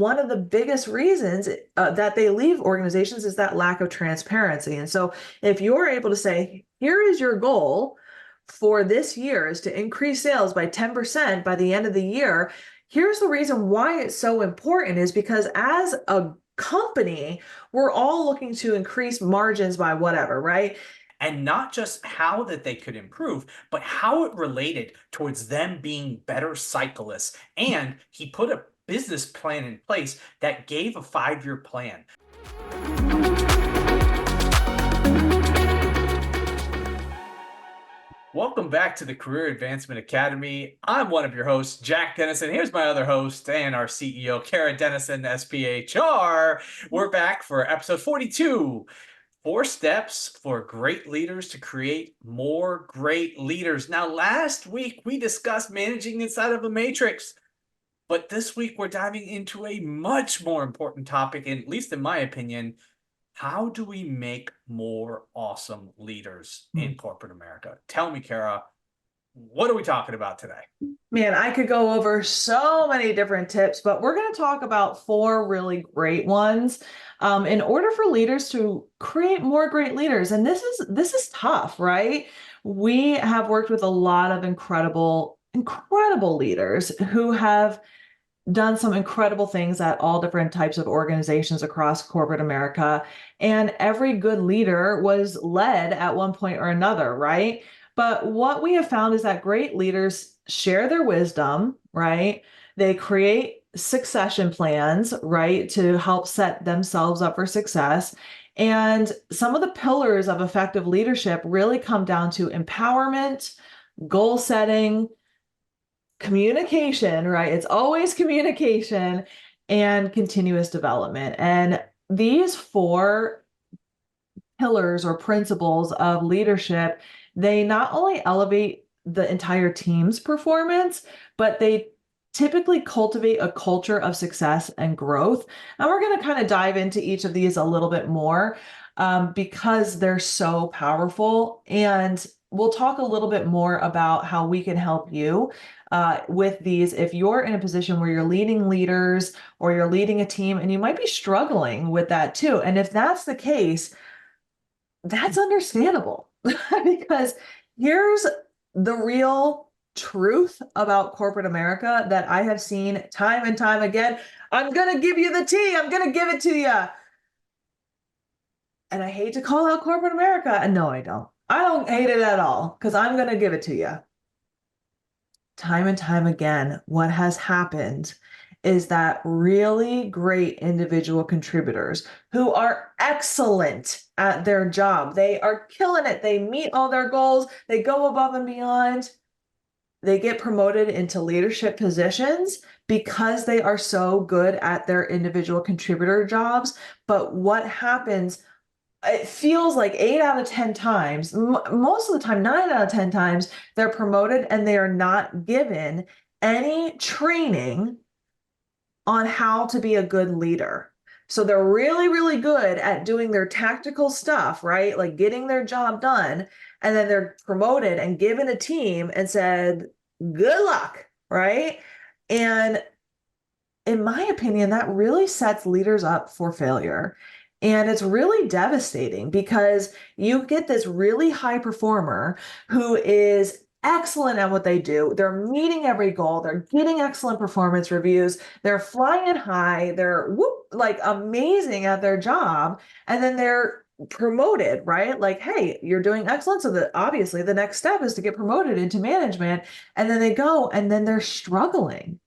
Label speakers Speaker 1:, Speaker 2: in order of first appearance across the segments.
Speaker 1: one of the biggest reasons that they leave organizations is that lack of transparency. And so if you're able to say, here is your goal for this year is to increase sales by 10% by the end of the year. Here's the reason why it's so important is because as a company, we're all looking to increase margins by whatever, right?
Speaker 2: And not just how that they could improve, but how it related towards them being better cyclists. And he put a business plan in place that gave a 5-year plan. Welcome back to the Career Advancement Academy. I'm one of your hosts, Jack Dennison. Here's my other host and our CEO, Kara Dennison, SPHR. We're back for episode 42. 4 steps for great leaders to create more great leaders. Now, last week we discussed managing inside of a matrix, but this week we're diving into a much more important topic, and at least in my opinion, how do we make more awesome leaders in corporate America? Tell me, Kara, what are we talking about today?
Speaker 1: Man, I could go over so many different tips, but we're going to talk about 4 really great ones in order for leaders to create more great leaders. And this is tough, right? We have worked with a lot of incredible leaders who have done some incredible things at all different types of organizations across corporate America. And every good leader was led at one point or another, right? But what we have found is that great leaders share their wisdom, right? They create succession plans, right, to help set themselves up for success. And some of the pillars of effective leadership really come down to empowerment, goal setting, communication, right? It's always communication and continuous development. And these 4 pillars or principles of leadership, they not only elevate the entire team's performance, but they typically cultivate a culture of success and growth. And we're going to kind of dive into each of these a little bit more because they're so powerful. And we'll talk a little bit more about how we can help you with these if you're in a position where you're leading leaders or you're leading a team and you might be struggling with that too. And if that's the case, that's understandable because here's the real truth about corporate America that I have seen time and time again. I'm going to give you the tea. I'm going to give it to you. And I hate to call out corporate America. And no, I don't. I don't hate it at all because I'm going to give it to you. Time and time again, what has happened is that really great individual contributors who are excellent at their job, they are killing it. They meet all their goals. They go above and beyond. They get promoted into leadership positions because they are so good at their individual contributor jobs. But what happens, it feels like 8 out of 10 times, most of the time, 9 out of 10 times, they're promoted and they are not given any training on how to be a good leader. So they're really, really good at doing their tactical stuff, right? Like getting their job done. And then they're promoted and given a team and said, good luck, right? And in my opinion, that really sets leaders up for failure. And it's really devastating because you get this really high performer who is excellent at what they do. They're meeting every goal. They're getting excellent performance reviews. They're flying high. They're like amazing at their job. And then they're promoted, right? Like, hey, you're doing excellent. So obviously the next step is to get promoted into management. And then they go and then they're struggling.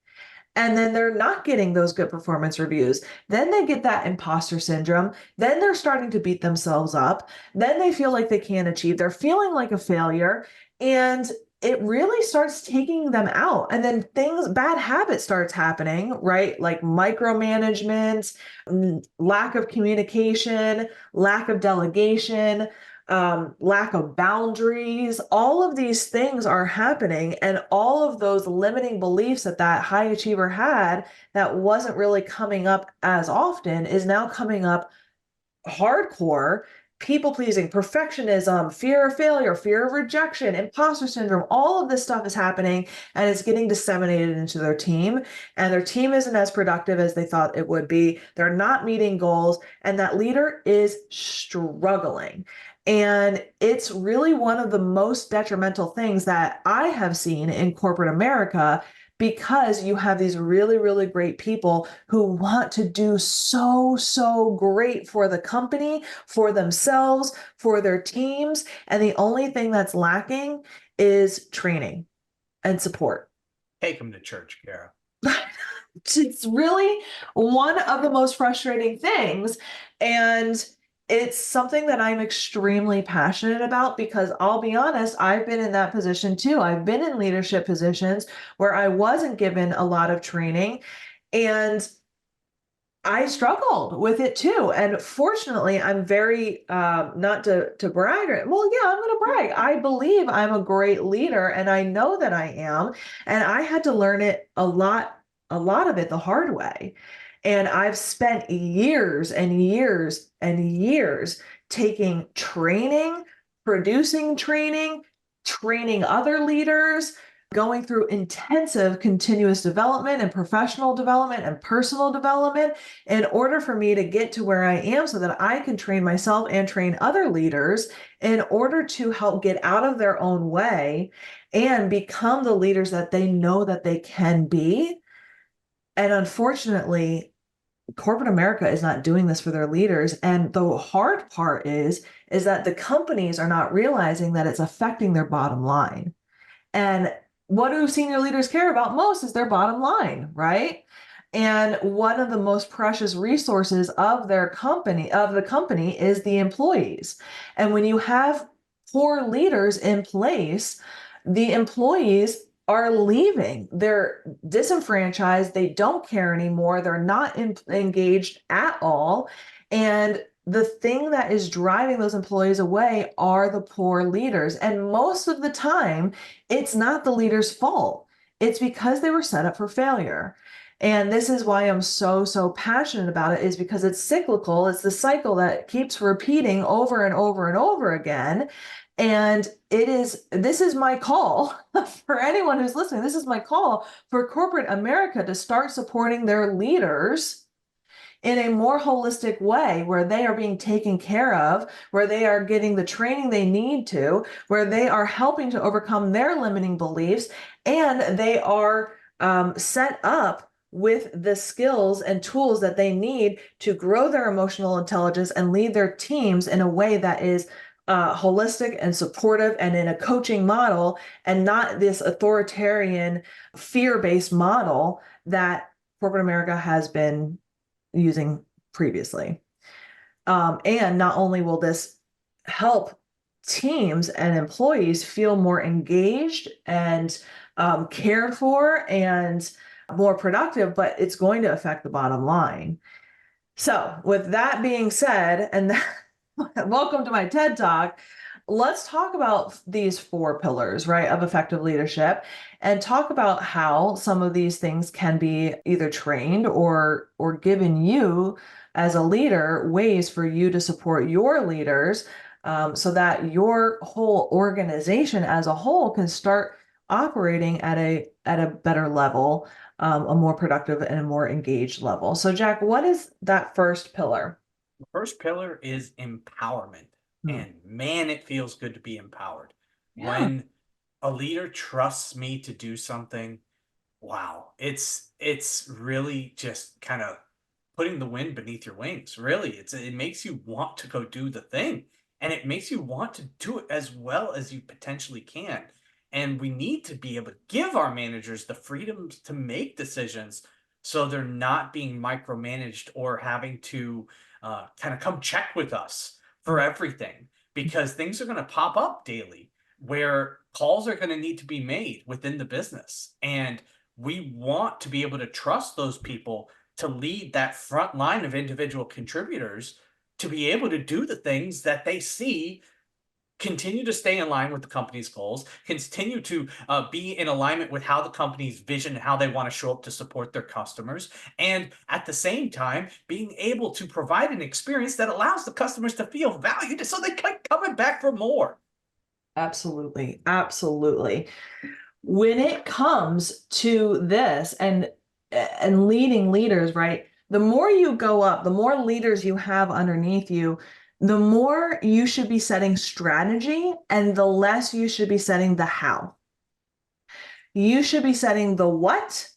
Speaker 1: And then they're not getting those good performance reviews. Then they get that imposter syndrome. Then they're starting to beat themselves up. Then they feel like they can't achieve. They're feeling like a failure. And it really starts taking them out. And then bad habits starts happening, right? Like micromanagement, lack of communication, lack of delegation, lack of boundaries. All of these things are happening. And all of those limiting beliefs that high achiever had that wasn't really coming up as often is now coming up hardcore. people pleasing, perfectionism, fear of failure, fear of rejection, imposter syndrome, all of this stuff is happening and it's getting disseminated into their team. And their team isn't as productive as they thought it would be. They're not meeting goals, and that leader is struggling. And it's really one of the most detrimental things that I have seen in corporate America, because you have these really, really great people who want to do so, so great for the company, for themselves, for their teams. And the only thing that's lacking is training and support.
Speaker 2: Take them to church, Kara.
Speaker 1: It's really one of the most frustrating things. And it's something that I'm extremely passionate about, because I'll be honest, I've been in that position too. I've been in leadership positions where I wasn't given a lot of training, and I struggled with it too. And fortunately, I'm very, not to brag, well, yeah, I'm going to brag. I believe I'm a great leader, and I know that I am. And I had to learn it a lot of it the hard way. And I've spent years and years and years taking training, producing training, training other leaders, going through intensive continuous development and professional development and personal development in order for me to get to where I am, so that I can train myself and train other leaders in order to help get out of their own way and become the leaders that they know that they can be. And unfortunately, corporate America is not doing this for their leaders. And the hard part is that the companies are not realizing that it's affecting their bottom line. And what do senior leaders care about most is their bottom line, right? And one of the most precious resources of the company, is the employees. And when you have poor leaders in place, the employees are leaving. They're disenfranchised. They don't care anymore. They're not engaged at all. And the thing that is driving those employees away are the poor leaders. And most of the time, it's not the leader's fault. It's because they were set up for failure. And this is why I'm so, so passionate about it, is because it's cyclical. It's the cycle that keeps repeating over and over and over again. And this is my call for anyone who's listening. This is my call for corporate America to start supporting their leaders in a more holistic way, where they are being taken care of, where they are getting the training they need to, where they are helping to overcome their limiting beliefs, and they are set up with the skills and tools that they need to grow their emotional intelligence and lead their teams in a way that is holistic and supportive and in a coaching model, and not this authoritarian, fear-based model that corporate America has been using previously. And not only will this help teams and employees feel more engaged and cared for and more productive, but it's going to affect the bottom line. So, with that being said, and welcome to my TED Talk. Let's talk about these 4 pillars, right, of effective leadership, and talk about how some of these things can be either trained or given you as a leader, ways for you to support your leaders, so that your whole organization as a whole can start operating at a better level, a more productive and a more engaged level. So, Jack, what is that first pillar?
Speaker 2: The first pillar is empowerment. And man, it feels good to be empowered.
Speaker 1: Yeah.
Speaker 2: When a leader trusts me to do something, wow, it's really just kind of putting the wind beneath your wings. Really, it makes you want to go do the thing, and it makes you want to do it as well as you potentially can. And we need to be able to give our managers the freedom to make decisions, so they're not being micromanaged or having to kind of come check with us for everything, because things are going to pop up daily where calls are going to need to be made within the business. And we want to be able to trust those people to lead that front line of individual contributors to be able to do the things that they see continue to stay in line with the company's goals, continue to be in alignment with how the company's vision and how they want to show up to support their customers, and at the same time, being able to provide an experience that allows the customers to feel valued so they keep coming back for more.
Speaker 1: Absolutely. Absolutely. When it comes to this and leading leaders, right? The more you go up, the more leaders you have underneath you, the more you should be setting strategy and the less you should be setting the how. You should be setting the what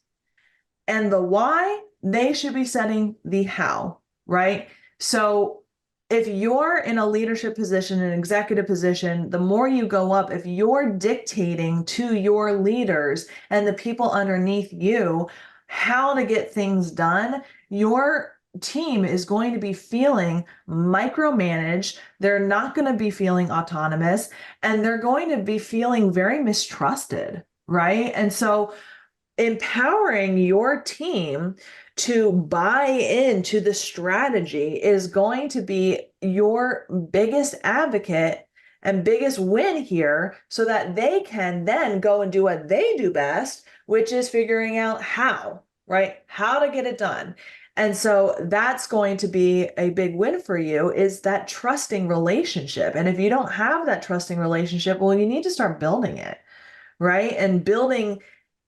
Speaker 1: and the why. They should be setting the how, right? So if you're in a leadership position, an executive position, the more you go up, if you're dictating to your leaders and the people underneath you how to get things done, your team is going to be feeling micromanaged. They're not going to be feeling autonomous, and they're going to be feeling very mistrusted, right? And so empowering your team to buy into the strategy is going to be your biggest advocate and biggest win here, so that they can then go and do what they do best, which is figuring out how, right? How to get it done. And so that's going to be a big win for you, is that trusting relationship. And if you don't have that trusting relationship, well, you need to start building it, right? And building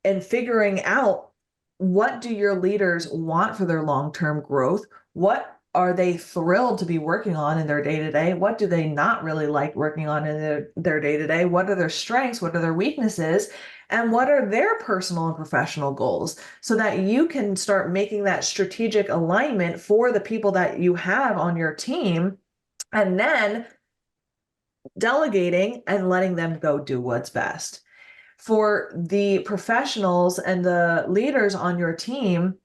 Speaker 1: and figuring out, what do your leaders want for their long-term growth? What are they thrilled to be working on in their day-to-day? What do they not really like working on in their day-to-day? What are their strengths? What are their weaknesses? And what are their personal and professional goals? So that you can start making that strategic alignment for the people that you have on your team, and then delegating and letting them go do what's best. For the professionals and the leaders on your team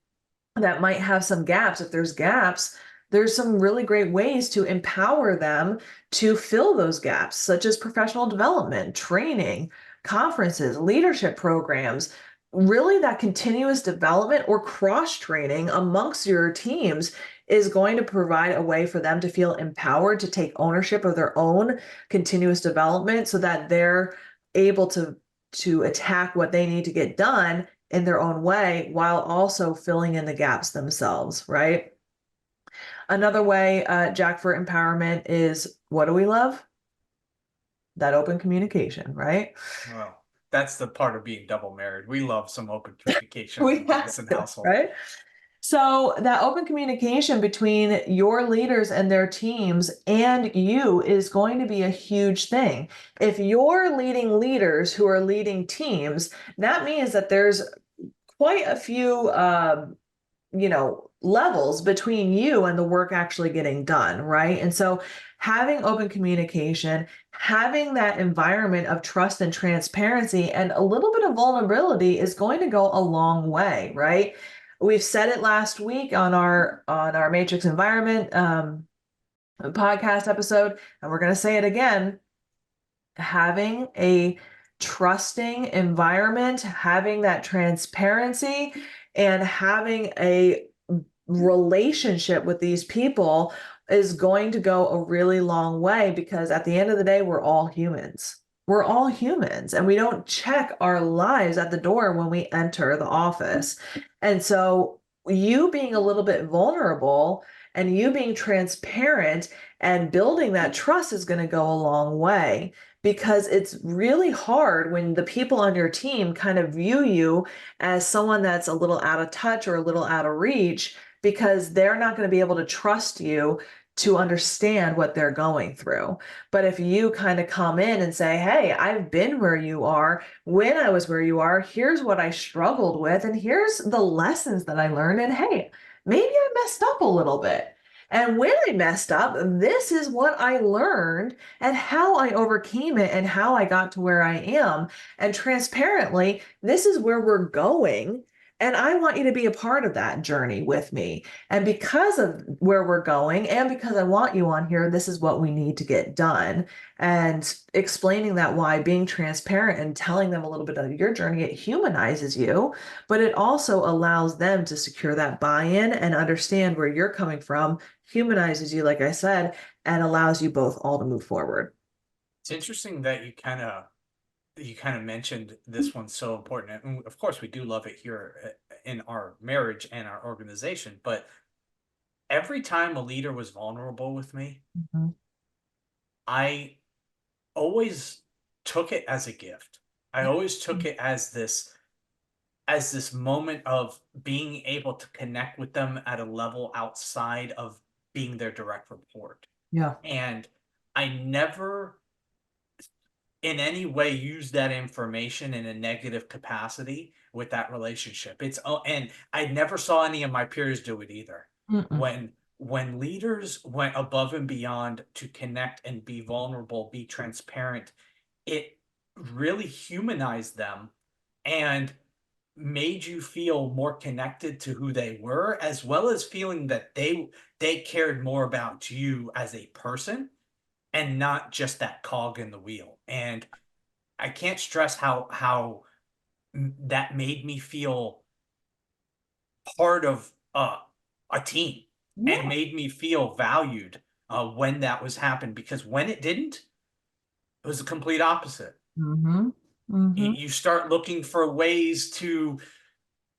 Speaker 1: that might have some gaps, if there's gaps, there's some really great ways to empower them to fill those gaps, such as professional development, training, conferences, leadership programs. Really, that continuous development or cross training amongst your teams is going to provide a way for them to feel empowered to take ownership of their own continuous development, so that they're able to attack what they need to get done in their own way, while also filling in the gaps themselves, right? Another way, Jack, for empowerment is, what do we love? That open communication, right?
Speaker 2: Well, that's the part of being double married. We love some open communication
Speaker 1: We
Speaker 2: in the
Speaker 1: have
Speaker 2: Dennison
Speaker 1: to,
Speaker 2: household.
Speaker 1: right? So that open communication between your leaders and their teams and you is going to be a huge thing. If you're leading leaders who are leading teams, that means that there's quite a few levels between you and the work actually getting done, right? And so having open communication, having that environment of trust and transparency and a little bit of vulnerability is going to go a long way, right? We've said it last week on our matrix environment podcast episode, and we're going to say it again. Having a trusting environment, having that transparency, and having a relationship with these people is going to go a really long way, because at the end of the day, we're all humans. We're all humans, and we don't check our lives at the door when we enter the office. And so you being a little bit vulnerable and you being transparent and building that trust is going to go a long way, because it's really hard when the people on your team kind of view you as someone that's a little out of touch or a little out of reach, because they're not going to be able to trust you to understand what they're going through. But if you kind of come in and say, hey, I've been where you are, when I was where you are, here's what I struggled with, and here's the lessons that I learned, and hey, maybe I messed up a little bit. And when I messed up, this is what I learned and how I overcame it and how I got to where I am. And transparently, this is where we're going. And I want you to be a part of that journey with me. And because of where we're going, and because I want you on here, this is what we need to get done. And explaining that why, being transparent and telling them a little bit of your journey, it humanizes you, but it also allows them to secure that buy-in and understand where you're coming from, humanizes you, like I said, and allows you both all to move forward.
Speaker 2: It's interesting that you kind of mentioned this one's so important. And of course, we do love it here in our marriage and our organization. But every time a leader was vulnerable with me,
Speaker 1: Mhm.
Speaker 2: I always took it as a gift. I always took it as this moment of being able to connect with them at a level outside of being their direct report.
Speaker 1: Yeah.
Speaker 2: And I never in any way use that information in a negative capacity with that relationship. And I never saw any of my peers do it either.
Speaker 1: Mm-mm.
Speaker 2: When leaders went above and beyond to connect and be vulnerable, be transparent, it really humanized them and made you feel more connected to who they were, as well as feeling that they cared more about you as a person and not just that cog in the wheel. And I can't stress how that made me feel part of a team and
Speaker 1: Yeah.
Speaker 2: made me feel valued when that was happened. Because when it didn't, it was the complete opposite.
Speaker 1: Mm-hmm. Mm-hmm.
Speaker 2: You start looking for ways to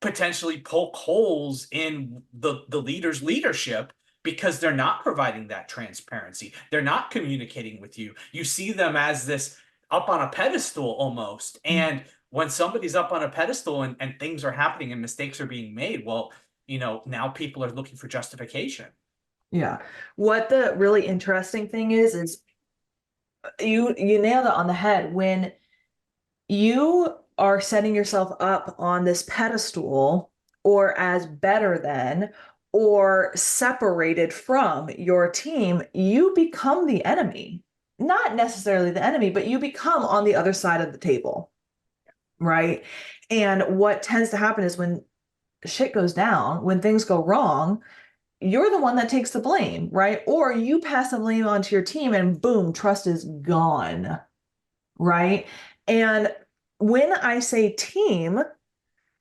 Speaker 2: potentially poke holes in the leader's leadership because they're not providing that transparency. They're not communicating with you. You see them as this up on a pedestal almost. And when somebody's up on a pedestal and things are happening and mistakes are being made, well, now people are looking for justification.
Speaker 1: Yeah. What the really interesting thing is you nailed it on the head. When you are setting yourself up on this pedestal or as better than or separated from your team, you become the enemy. Not necessarily the enemy, but you become on the other side of the table, right? And what tends to happen is when shit goes down, when things go wrong, you're the one that takes the blame, right? Or you pass the blame onto your team and boom, trust is gone, right? And when I say team,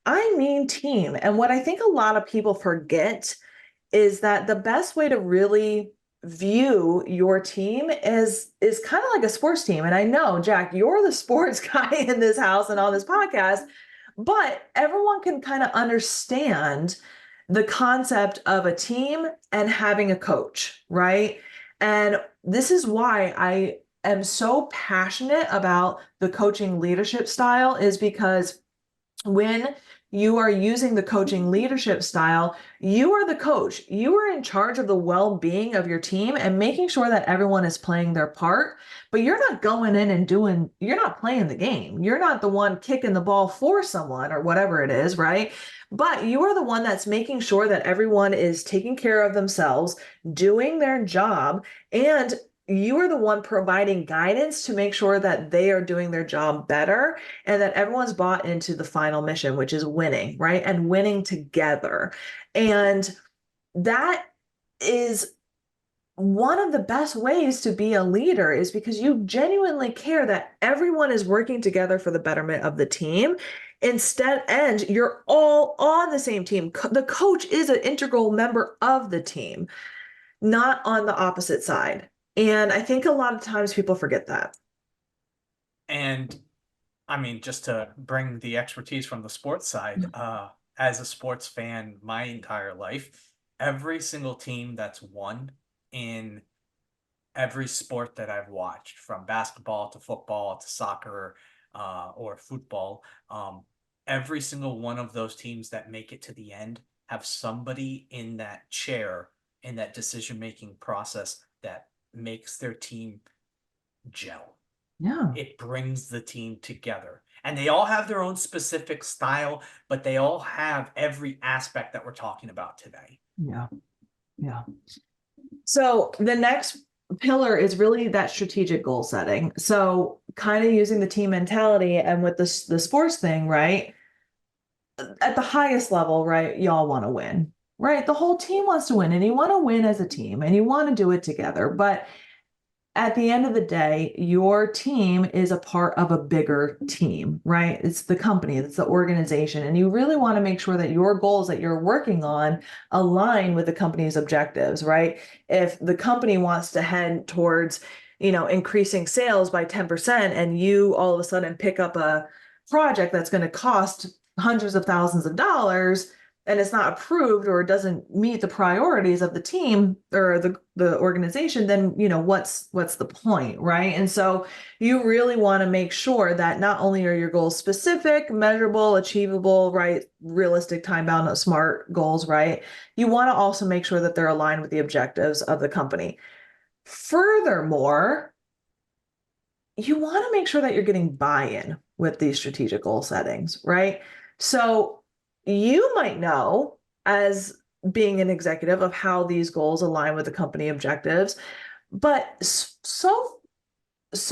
Speaker 1: I mean team. And what I think a lot of people forget is that the best way to really view your team is kind of like a sports team. And I know, Jack, you're the sports guy in this house and on this podcast, but everyone can kind of understand the concept of a team and having a coach, right? And this is why I am so passionate about the coaching leadership style is because when you are using the coaching leadership style, you are the coach. You are in charge of the well-being of your team and making sure that everyone is playing their part. But you're not going in and you're not playing the game. You're not the one kicking the ball for someone or whatever it is, right? But you are the one that's making sure that everyone is taking care of themselves, doing their job, and you are the one providing guidance to make sure that they are doing their job better and that everyone's bought into the final mission, which is winning, right? And winning together. And that is one of the best ways to be a leader is because you genuinely care that everyone is working together for the betterment of the team. And you're all on the same team. The coach is an integral member of the team, not on the opposite side. And I think a lot of times people forget that.
Speaker 2: And I mean, just to bring the expertise from the sports side, as a sports fan my entire life, every single team that's won in every sport that I've watched, from basketball to football to soccer or football, every single one of those teams that make it to the end have somebody in that chair in that decision-making process that makes their team gel.
Speaker 1: Yeah.
Speaker 2: It brings the team together. And they all have their own specific style, but they all have every aspect that we're talking about today.
Speaker 1: Yeah. Yeah. So the next pillar is really that strategic goal setting. So kind of using the team mentality and with the sports thing, right? At the highest level, right? Y'all want to win, right? The whole team wants to win and you want to win as a team and you want to do it together. But at the end of the day, your team is a part of a bigger team, right? It's the company, it's the organization. And you really want to make sure that your goals that you're working on align with the company's objectives, right? If the company wants to head towards increasing sales by 10%, and you all of a sudden pick up a project that's going to cost hundreds of thousands of dollars, and it's not approved or it doesn't meet the priorities of the team or the organization, then what's the point, right? And so you really want to make sure that not only are your goals specific, measurable, achievable, right, realistic, time bound, smart goals, right? You want to also make sure that they're aligned with the objectives of the company. Furthermore, you want to make sure that you're getting buy-in with these strategic goal settings, right? So you might know, as being an executive, of how these goals align with the company objectives, but so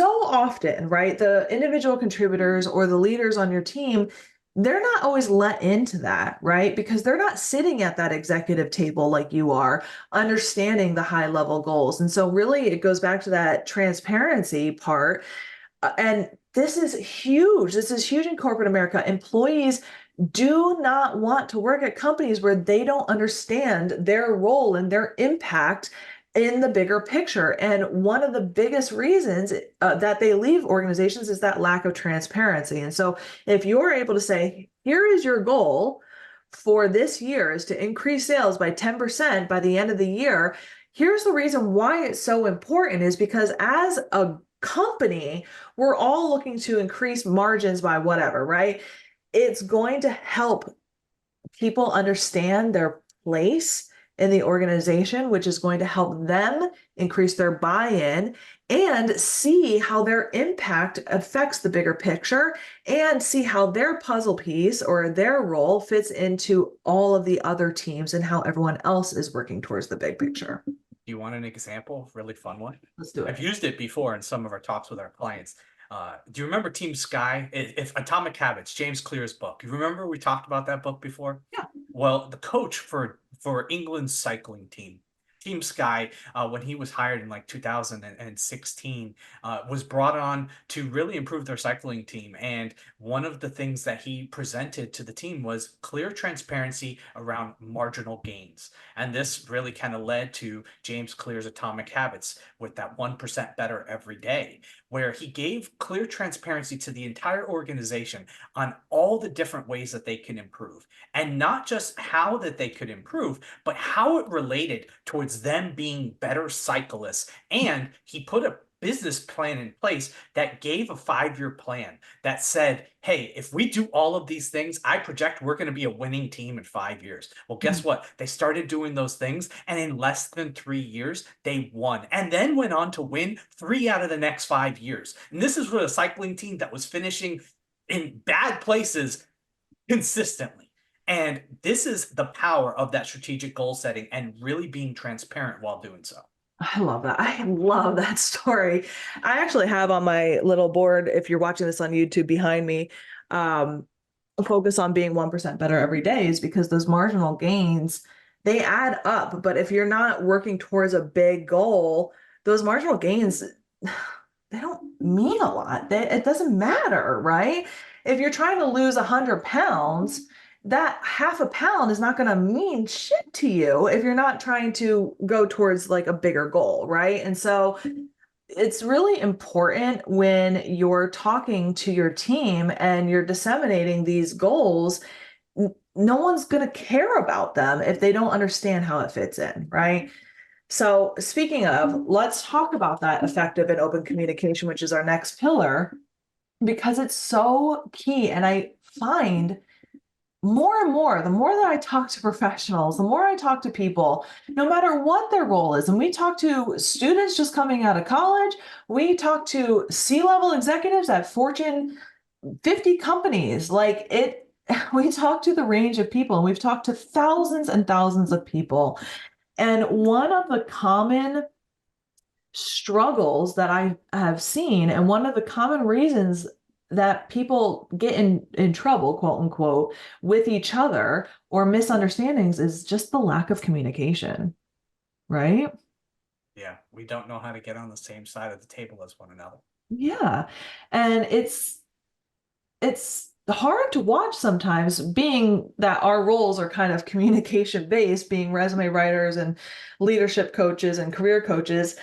Speaker 1: often, right, the individual contributors or the leaders on your team, they're not always let into that, right? Because they're not sitting at that executive table like you are, understanding the high level goals. And so really it goes back to that transparency part. And this is huge. This is huge in corporate America. Employees do not want to work at companies where they don't understand their role and their impact in the bigger picture. And one of the biggest reasons that they leave organizations is that lack of transparency. And so if you're able to say, here is your goal for this year is to increase sales by 10% by the end of the year. Here's the reason why it's so important is because as a company, we're all looking to increase margins by whatever, right? It's going to help people understand their place in the organization, which is going to help them increase their buy-in and see how their impact affects the bigger picture and see how their puzzle piece or their role fits into all of the other teams and how everyone else is working towards the big picture.
Speaker 2: Do you want an example? Really fun one.
Speaker 1: Let's do it.
Speaker 2: I've used it before in some of our talks with our clients. Do you remember Team Sky? If Atomic Habits, James Clear's book. You remember we talked about that book before?
Speaker 1: Yeah.
Speaker 2: Well, the coach for England's cycling team, Team Sky, when he was hired in like 2016, was brought on to really improve their cycling team. And one of the things that he presented to the team was clear transparency around marginal gains. And this really kind of led to James Clear's Atomic Habits with that 1% better every day, where he gave clear transparency to the entire organization on all the different ways that they can improve. And not just how that they could improve, but how it related towards them being better cyclists. And he put a business plan in place that gave a 5-year plan that said, hey, if we do all of these things, I project we're going to be a winning team in 5 years. Well, guess what? They started doing those things, and in less than 3 years, they won, and then went on to win 3 out of the next 5 years. And this is with a cycling team that was finishing in bad places consistently. And this is the power of that strategic goal setting and really being transparent while doing so.
Speaker 1: I love that. I love that story. I actually have on my little board, if you're watching this on YouTube behind me, a focus on being 1% better every day, is because those marginal gains, they add up. But if you're not working towards a big goal, those marginal gains, they don't mean a lot. It doesn't matter, right? If you're trying to lose 100 pounds, that half a pound is not going to mean shit to you if you're not trying to go towards like a bigger goal, right? And so it's really important when you're talking to your team and you're disseminating these goals. No one's going to care about them if they don't understand how it fits in, right? So speaking of, let's talk about that effective and open communication, which is our next pillar, because it's so key. And I find more and more, the more that I talk to professionals, the more I talk to people, no matter what their role is, and we talk to students just coming out of college, we talk to C-level executives at Fortune 50 companies, we talk to the range of people, and we've talked to thousands and thousands of people. And one of the common struggles that I have seen, and one of the common reasons that people get in trouble, quote unquote, with each other or misunderstandings, is just the lack of communication, right?
Speaker 2: Yeah, we don't know how to get on the same side of the table as one another.
Speaker 1: Yeah. And it's hard to watch sometimes, being that our roles are kind of communication based, being resume writers and leadership coaches and career coaches.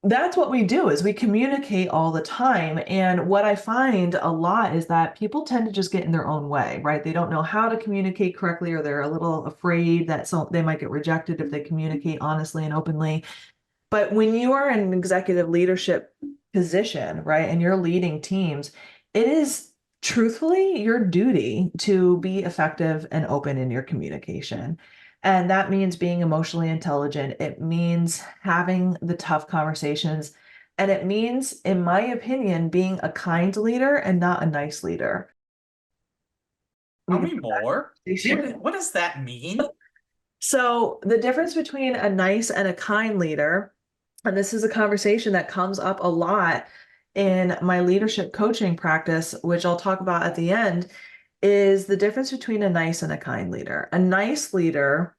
Speaker 1: That's what we do is we communicate all the time. And what I find a lot is that people tend to just get in their own way, right? They don't know how to communicate correctly, or they're a little afraid that they might get rejected if they communicate honestly and openly. But when you are in an executive leadership position, right, and you're leading teams, it is truthfully your duty to be effective and open in your communication. And that means being emotionally intelligent. It means having the tough conversations. And it means, in my opinion, being a kind leader and not a nice leader. We
Speaker 2: Tell
Speaker 1: can
Speaker 2: me more. What does that mean?
Speaker 1: So, the difference between a nice and a kind leader, and this is a conversation that comes up a lot in my leadership coaching practice, which I'll talk about at the end, is the difference between a nice and a kind leader. A nice leader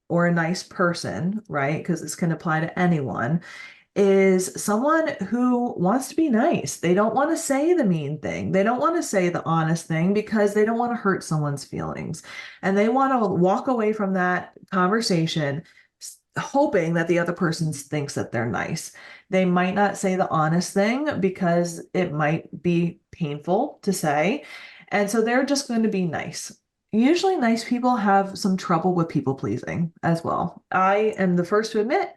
Speaker 1: or a nice person, right? Because this can apply to anyone, is someone who wants to be nice. They don't want to say the mean thing. They don't want to say the honest thing because they don't want to hurt someone's feelings. And they want to walk away from that conversation hoping that the other person thinks that they're nice. They might not say the honest thing because it might be painful to say. And so they're just going to be nice. Usually, nice people have some trouble with people pleasing as well. I am the first to admit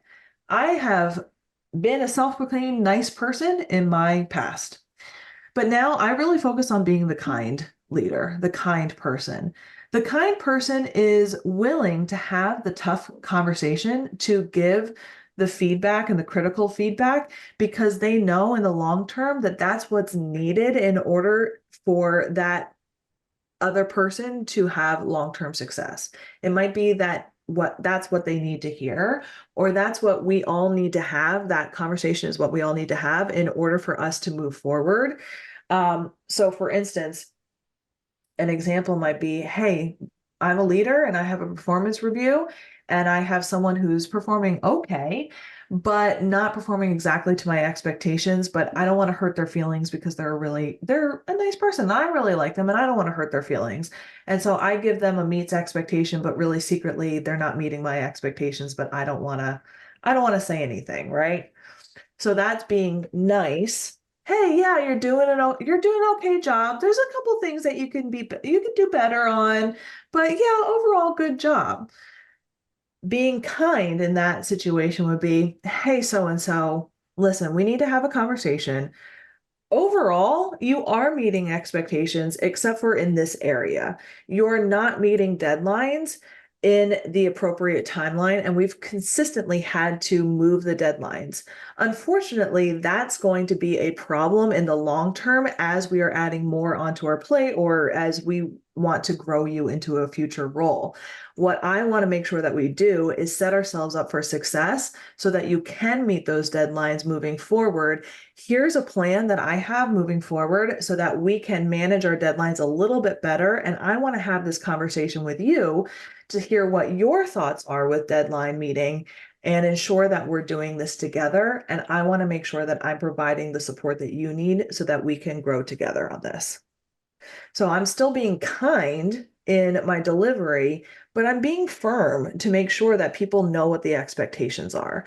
Speaker 1: I have been a self-proclaimed nice person in my past. But now I really focus on being the kind leader, the kind person. The kind person is willing to have the tough conversation, to give the feedback and the critical feedback, because they know in the long term that that's what's needed in order for that other person to have long-term success. It might be that that's what they need to hear, or that's what we all need to have. That conversation is what we all need to have in order for us to move forward. So for instance, an example might be, hey, I'm a leader and I have a performance review and I have someone who's performing okay, but not performing exactly to my expectations, but I don't want to hurt their feelings because they're a nice person. I really like them and I don't want to hurt their feelings. And so I give them a meets expectation, but really secretly they're not meeting my expectations, but I don't want to say anything, right? So that's being nice. Hey, yeah, you're doing an okay job. There's a couple things that you can do better on, but yeah, overall good job. Being kind in that situation would be, hey, so and so, listen, we need to have a conversation. Overall, you are meeting expectations, except for in this area. You're not meeting deadlines in the appropriate timeline, and we've consistently had to move the deadlines. Unfortunately, that's going to be a problem in the long term as we are adding more onto our plate or as we want to grow you into a future role. What I want to make sure that we do is set ourselves up for success so that you can meet those deadlines moving forward. Here's a plan that I have moving forward so that we can manage our deadlines a little bit better. And I want to have this conversation with you to hear what your thoughts are with deadline meeting and ensure that we're doing this together. And I want to make sure that I'm providing the support that you need so that we can grow together on this. So I'm still being kind in my delivery, but I'm being firm to make sure that people know what the expectations are.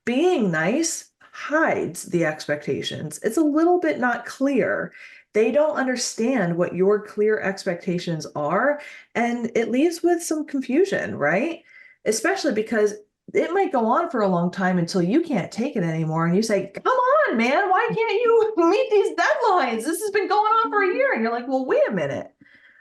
Speaker 1: Being nice hides the expectations. It's a little bit not clear. They don't understand what your clear expectations are, and it leaves with some confusion, right? Especially because it might go on for a long time until you can't take it anymore and you say, come on, man, why can't you meet these deadlines? This has been going on for a year. And you're like, well, wait a minute.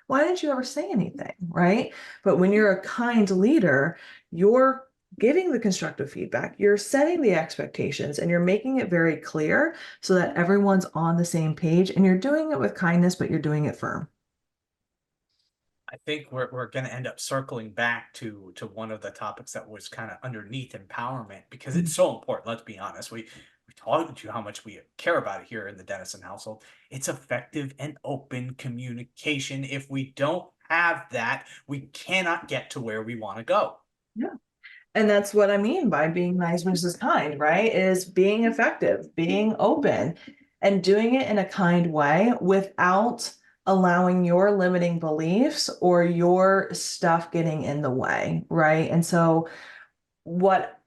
Speaker 1: Why didn't you ever say anything? Right. But when you're a kind leader, you're giving the constructive feedback, you're setting the expectations, and you're making it very clear so that everyone's on the same page, and you're doing it with kindness, but you're doing it firm.
Speaker 2: I think we're going to end up circling back to one of the topics that was kind of underneath empowerment because it's so important. Let's be honest. We talked to you how much we care about it here in the Dennison household. It's effective and open communication. If we don't have that, we cannot get to where we want to go.
Speaker 1: Yeah. And that's what I mean by being nice versus kind, right? Is being effective, being open, and doing it in a kind way without allowing your limiting beliefs or your stuff getting in the way, right? And so, what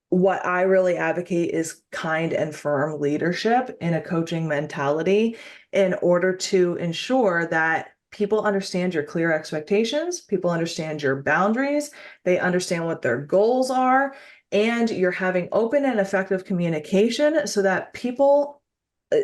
Speaker 1: what I really advocate is kind and firm leadership in a coaching mentality in order to ensure that people understand your clear expectations, people understand your boundaries, they understand what their goals are, and you're having open and effective communication so that people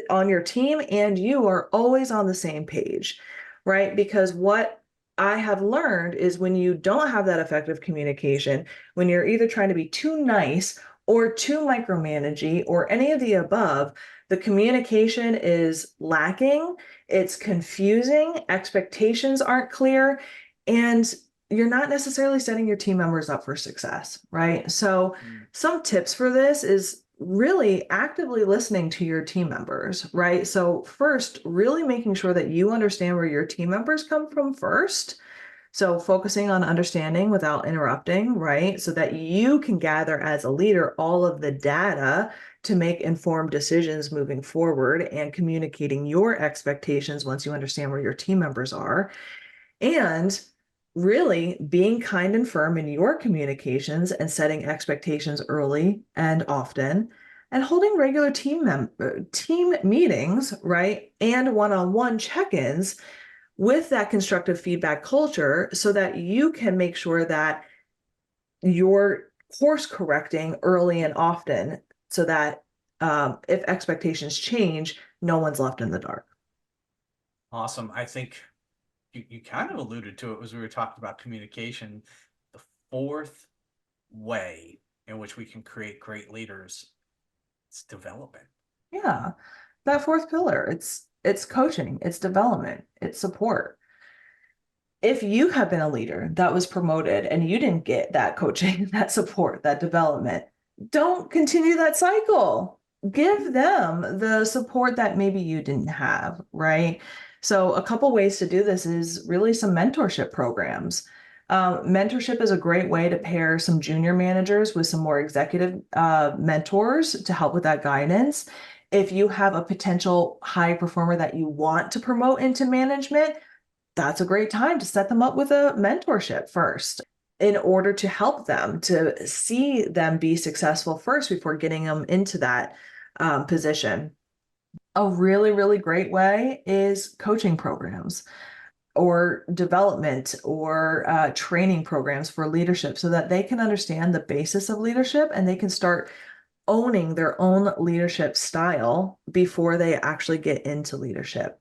Speaker 1: on your team and you are always on the same page, right? Because what I have learned is when you don't have that effective communication, when you're either trying to be too nice or too micromanaging or any of the above, the communication is lacking, it's confusing, expectations aren't clear, and you're not necessarily setting your team members up for success, right? So, some tips for this is really actively listening to your team members, right? So, first, really making sure that you understand where your team members come from first. So, focusing on understanding without interrupting, right? So that you can gather as a leader all of the data to make informed decisions moving forward and communicating your expectations once you understand where your team members are. And really being kind and firm in your communications and setting expectations early and often and holding regular team meetings, right? And one-on-one check-ins with that constructive feedback culture so that you can make sure that you're course correcting early and often so that if expectations change, no one's left in the dark.
Speaker 2: Awesome. I think you kind of alluded to it as we were talking about communication. The fourth way in which we can create great leaders is development.
Speaker 1: Yeah, that fourth pillar, it's coaching, it's development, it's support. If you have been a leader that was promoted and you didn't get that coaching, that support, that development, don't continue that cycle. Give them the support that maybe you didn't have, right? So, a couple ways to do this is really some mentorship programs. Mentorship is a great way to pair some junior managers with some more executive mentors to help with that guidance. If you have a potential high performer that you want to promote into management, that's a great time to set them up with a mentorship first in order to help them to see them be successful first before getting them into that position. A really, really great way is coaching programs or development or training programs for leadership so that they can understand the basis of leadership and they can start owning their own leadership style before they actually get into leadership.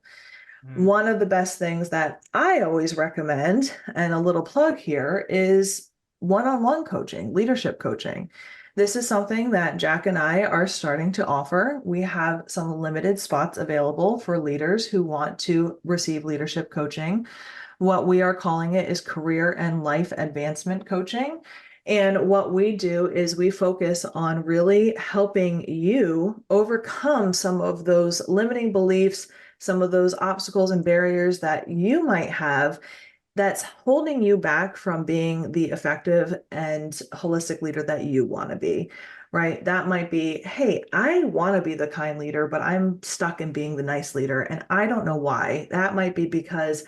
Speaker 1: One of the best things that I always recommend, and a little plug here, is one-on-one coaching, leadership coaching. This is something that Jack and I are starting to offer. We have some limited spots available for leaders who want to receive leadership coaching. What we are calling it is career and life advancement coaching. And what we do is we focus on really helping you overcome some of those limiting beliefs, some of those obstacles and barriers that you might have that's holding you back from being the effective and holistic leader that you want to be, right? That might be, hey, I want to be the kind leader, but I'm stuck in being the nice leader, and I don't know why. That might be because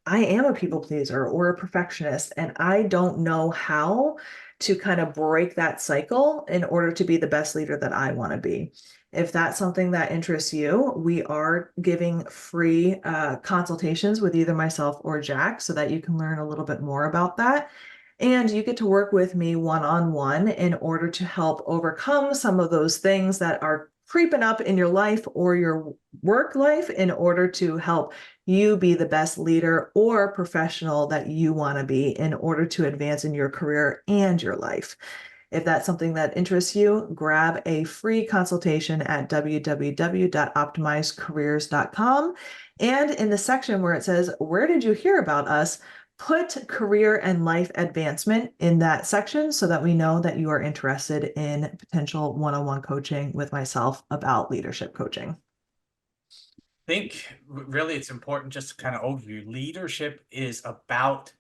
Speaker 1: I am a people pleaser or a perfectionist, and I don't know how to kind of break that cycle in order to be the best leader that I want to be. If that's something that interests you, we are giving free consultations with either myself or Jack so that you can learn a little bit more about that. And you get to work with me one-on-one in order to help overcome some of those things that are creeping up in your life or your work life in order to help you be the best leader or professional that you want to be in order to advance in your career and your life. If that's something that interests you, grab a free consultation at www.optimizecareers.com. And in the section where it says, "Where did you hear about us?" put career and life advancement in that section so that we know that you are interested in potential one-on-one coaching with myself about leadership coaching.
Speaker 2: Think really it's important just to kind of overview. Leadership is about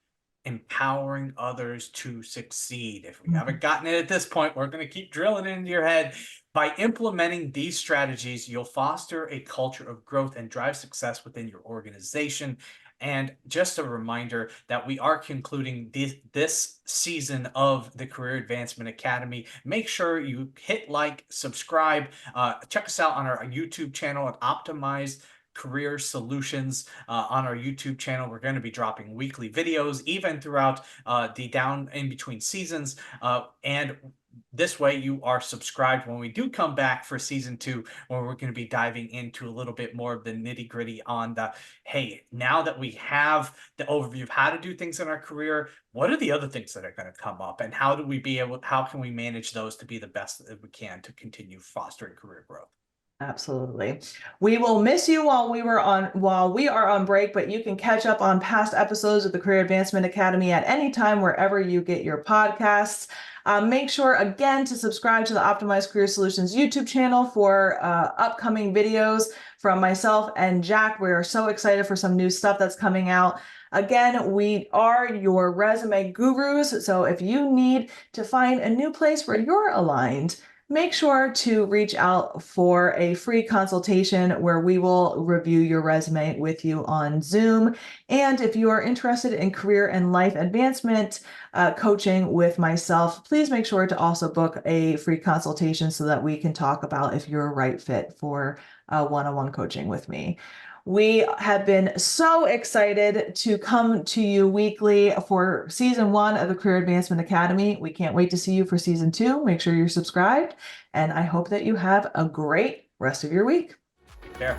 Speaker 2: empowering others to succeed. If we haven't gotten it at this point, we're going to keep drilling into your head. By implementing these strategies, you'll foster a culture of growth and drive success within your organization. And just a reminder that we are concluding this season of the Career Advancement Academy. Make sure you hit like, subscribe, check us out on our YouTube channel at Optimize Career Solutions on our YouTube channel. We're going to be dropping weekly videos, even throughout the down in between seasons. And this way you are subscribed when we do come back for season 2, where we're going to be diving into a little bit more of the nitty gritty on the, hey, now that we have the overview of how to do things in our career, what are the other things that are going to come up, and how can we manage those to be the best that we can to continue fostering career growth?
Speaker 1: Absolutely. We will miss you while we are on break, but you can catch up on past episodes of the Career Advancement Academy at any time wherever you get your podcasts. Make sure again to subscribe to the Optimized Career Solutions YouTube channel for upcoming videos from myself and Jack. We are so excited for some new stuff that's coming out. Again, we are your resume gurus. So if you need to find a new place where you're aligned, make sure to reach out for a free consultation where we will review your resume with you on Zoom. And if you are interested in career and life advancement coaching with myself, please make sure to also book a free consultation so that we can talk about if you're a right fit for one-on-one coaching with me. We have been so excited to come to you weekly for season 1 of the Career Advancement Academy. We can't wait to see you for season 2. Make sure you're subscribed, and I hope that you have a great rest of your week.
Speaker 2: Take care.